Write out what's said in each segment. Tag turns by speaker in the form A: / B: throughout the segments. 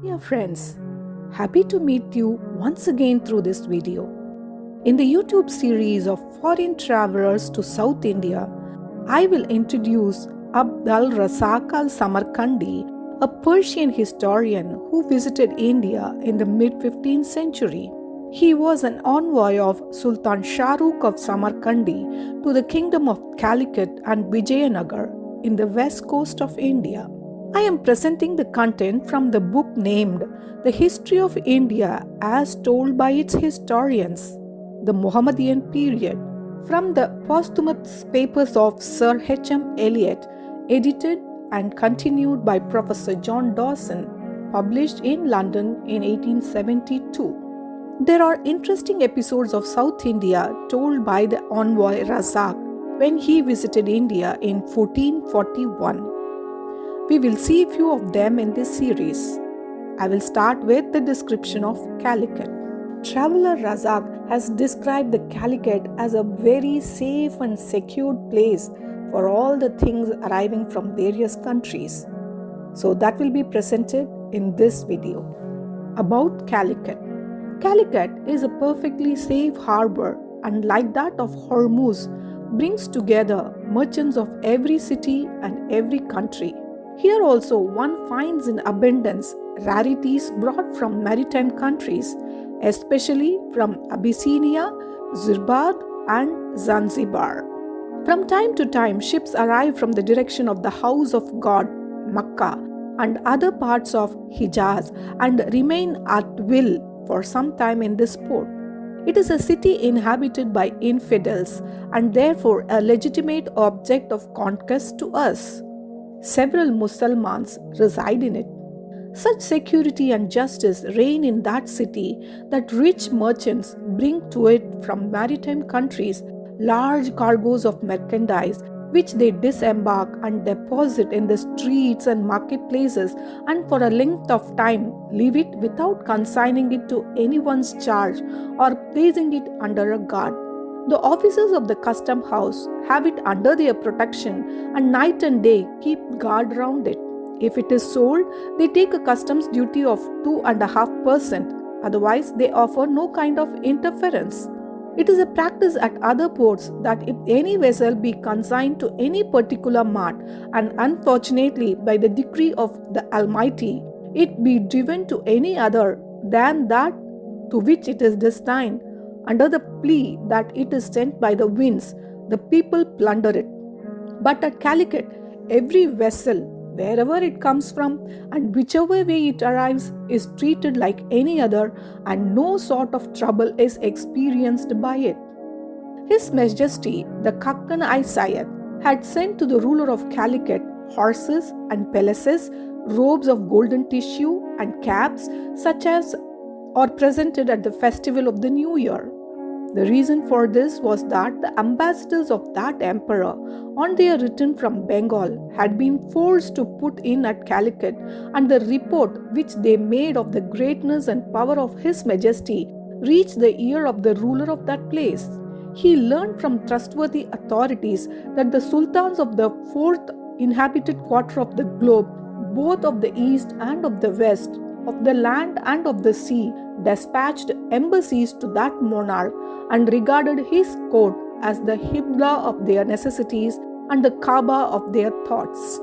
A: Dear friends, happy to meet you once again through this video. In the YouTube series of Foreign Travelers to South India, I will introduce Abd al-Razak al-Samarkandi, a Persian historian who visited India in the mid-15th century. He was an envoy of Sultan Shahrukh of Samarkandi to the Kingdom of Calicut and Vijayanagar in the west coast of India. I am presenting the content from the book named The History of India as told by its historians, the Muhammadan period, from the posthumous papers of Sir H.M. Eliot, edited and continued by Professor John Dawson, published in London in 1872. There are interesting episodes of South India told by the envoy Razak when he visited India in 1441. We will see a few of them in this series. I will start with the description of Calicut. Traveler Razak has described the Calicut as a very safe and secured place for all the things arriving from various countries. So that will be presented in this video. About Calicut. Calicut is a perfectly safe harbor and like that of Hormuz brings together merchants of every city and every country. Here also one finds in abundance rarities brought from maritime countries, especially from Abyssinia, Zirbad and Zanzibar. From time to time ships arrive from the direction of the house of God, Makkah, and other parts of Hijaz and remain at will for some time in this port. It is a city inhabited by infidels and therefore a legitimate object of conquest to us. Several Muslims reside in it. Such security and justice reign in that city that rich merchants bring to it from maritime countries large cargoes of merchandise which they disembark and deposit in the streets and marketplaces and for a length of time leave it without consigning it to anyone's charge or placing it under a guard. The officers of the custom house have it under their protection and night and day keep guard round it. If it is sold, they take a customs duty of 2.5%, otherwise they offer no kind of interference. It is a practice at other ports that if any vessel be consigned to any particular mart, and unfortunately by the decree of the Almighty, it be driven to any other than that to which it is destined, under the plea that it is sent by the winds, the people plunder it. But at Calicut, every vessel, wherever it comes from and whichever way it arrives, is treated like any other and no sort of trouble is experienced by it. His Majesty, the Kakkan I Syed, had sent to the ruler of Calicut horses and pelisses, robes of golden tissue and caps such as are presented at the festival of the New Year. The reason for this was that the ambassadors of that emperor, on their return from Bengal, had been forced to put in at Calicut, and the report which they made of the greatness and power of His Majesty reached the ear of the ruler of that place. He learned from trustworthy authorities that the sultans of the fourth inhabited quarter of the globe, both of the east and of the west, of the land and of the sea, dispatched embassies to that monarch and regarded his court as the Qibla of their necessities and the Kaaba of their thoughts.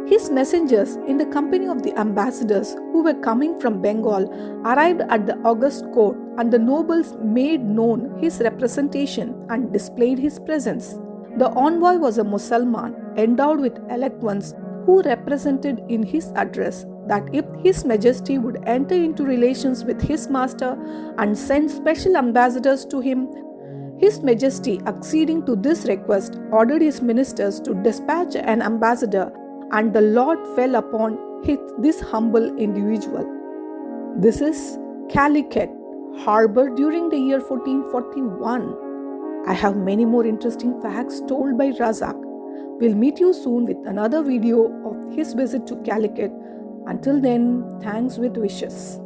A: His messengers, in the company of the ambassadors who were coming from Bengal, arrived at the august court, and the nobles made known his representation and displayed his presence. The envoy was a Mussulman endowed with eloquence, who represented in his address that if His Majesty would enter into relations with his master and send special ambassadors to him, His Majesty, acceding to this request, ordered his ministers to dispatch an ambassador, and the Lord fell upon this humble individual. This is Calicut harbor during the year 1441. I have many more interesting facts told by Razak. We'll meet you soon with another video of his visit to Calicut. Until then, thanks with wishes.